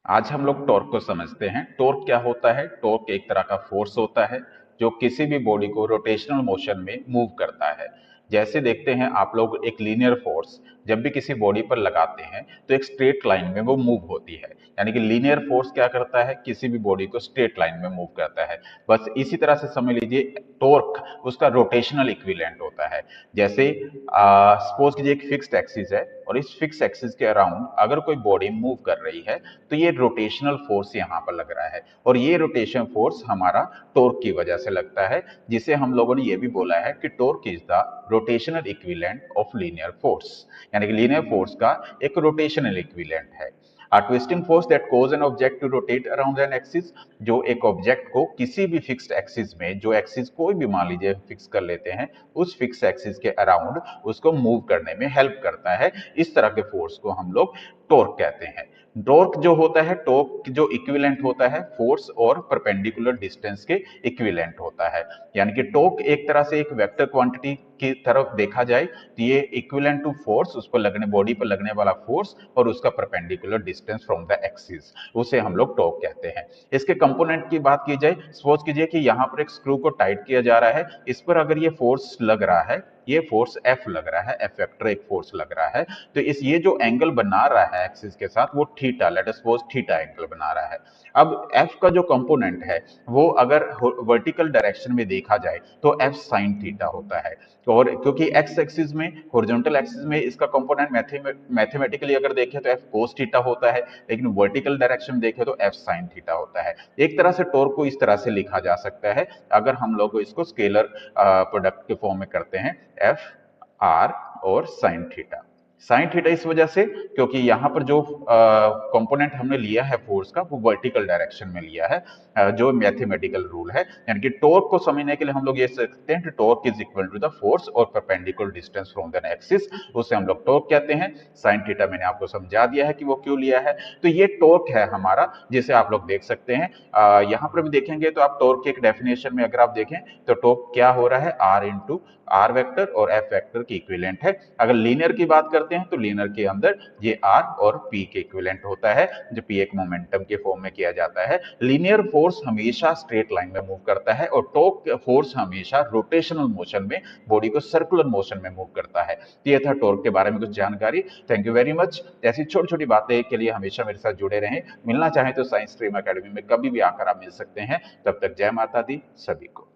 आज हम लोग टॉर्क को समझते हैं। टॉर्क क्या होता है? टॉर्क एक तरह का फोर्स होता है जो किसी भी बॉडी को रोटेशनल मोशन में मूव करता है। जैसे देखते हैं आप लोग, एक लीनियर फोर्स जब भी किसी बॉडी पर लगाते हैं तो एक स्ट्रेट लाइन में वो मूव होती है। यानी कि लीनियर फोर्स क्या करता है? किसी भी बॉडी को स्ट्रेट लाइन में मूव करता है। बस इसी तरह से समझ लीजिए, टॉर्क उसका रोटेशनल इक्विवेलेंट होता है। जैसे सपोज कीजिए एक फिक्स्ड एक्सिस है और इस फिक्स एक्सिस के अराउंड अगर कोई बॉडी मूव कर रही है तो ये रोटेशनल फोर्स यहाँ पर लग रहा है, और ये रोटेशन फोर्स हमारा टॉर्क की वजह से लगता है, जिसे हम लोगों ने ये भी बोला है कि torque is the rotational equivalent of linear force. यानी कि लीनियर फोर्स का एक रोटेशनल इक्विवेलेंट है। A twisting force that cause an object to rotate around an axis, जो एक ऑब्जेक्ट को किसी भी फिक्स्ड एक्सिस में, जो एक्सिस कोई भी मान लीजिए फिक्स कर लेते हैं, उस फिक्स एक्सिस के अराउंड उसको मूव करने में हेल्प करता है। इस तरह के फोर्स को हम लोग टॉर्क कहते हैं। टॉर्क जो होता है, टॉर्क जो इक्विवेलेंट होता है फोर्स और परपेंडिकुलर डिस्टेंस के इक्विवेलेंट होता है। यानी कि टॉर्क एक तरह से एक वेक्टर क्वांटिटी की तरफ देखा जाए तो ये इक्विवेलेंट टू फोर्स, उस पर लगने, बॉडी पर लगने वाला फोर्स और उसका perpendicular distance from the axis, उसे हम लोग टॉर्क कहते हैं। इसके कंपोनेंट की बात की जाए, सपोज कीजिए कि यहाँ पर एक स्क्रू को टाइट किया जा रहा है, इस पर अगर ये फोर्स लग रहा है, ये फोर्स F लग रहा है, F वेक्टर एक फोर्स लग रहा है, तो इस ये जो एंगल बना रहा है एक्सिस के साथ वो theta, let us suppose theta angle बना रहा है। अब F का जो कंपोनेंट है वो अगर वर्टिकल डायरेक्शन में देखा जाए तो F साइन थीटा होता है। और क्योंकि एक्स एक्सिस में, हॉरिजॉन्टल एक्सिस में इसका कंपोनेंट मैथमेटिकली अगर देखें तो F कोस थीटा होता है, लेकिन वर्टिकल डायरेक्शन में देखें तो F साइन थीटा होता है। एक तरह से टॉर्क को इस तरह से लिखा जा सकता है, अगर हम लोग इसको स्केलर प्रोडक्ट के फॉर्म में करते हैं, F R और साइन थीटा। साइन थीटा इस वजह से क्योंकि यहाँ पर जो कंपोनेंट हमने लिया है फोर्स का वो वर्टिकल डायरेक्शन में लिया है, जो मैथमेटिकल रूल है। यानी कि टॉर्क को समझने के लिए हम लोग ये सकते हैं कि torque is equal to the force और perpendicular distance from the axis, उसे हम लोग टॉर्क कहते हैं। साइन थीटा मैंने आपको समझा दिया है कि वो क्यों लिया है। तो ये टॉर्क है हमारा, जिसे आप लोग देख सकते हैं। यहाँ पर भी देखेंगे तो आप टॉर्क के एक डेफिनेशन में अगर आप देखें तो टॉर्क क्या हो रहा है, आर इंटू आर वेक्टर और एफ वेक्टर की इक्विवेलेंट है। अगर लीनियर की बात करते हैं तो लीनियर के अंदर ये आर और पी के इक्विवेलेंट होता है, जो पी एक मोमेंटम के फॉर्म में किया जाता है। लीनियर फोर्स हमेशा स्ट्रेट लाइन में मूव करता है और टॉर्क फोर्स हमेशा रोटेशनल मोशन में, बॉडी को सर्कुलर मोशन में मूव करता है। तो ये था टॉर्क के बारे में कुछ जानकारी। Thank you very much. ऐसी छोटी छोटी बातें के लिए हमेशा मेरे साथ जुड़े रहें। मिलना चाहें तो साइंस स्ट्रीम अकेडमी में कभी भी आकर आप मिल सकते हैं। तब तक जय माता दी सभी को।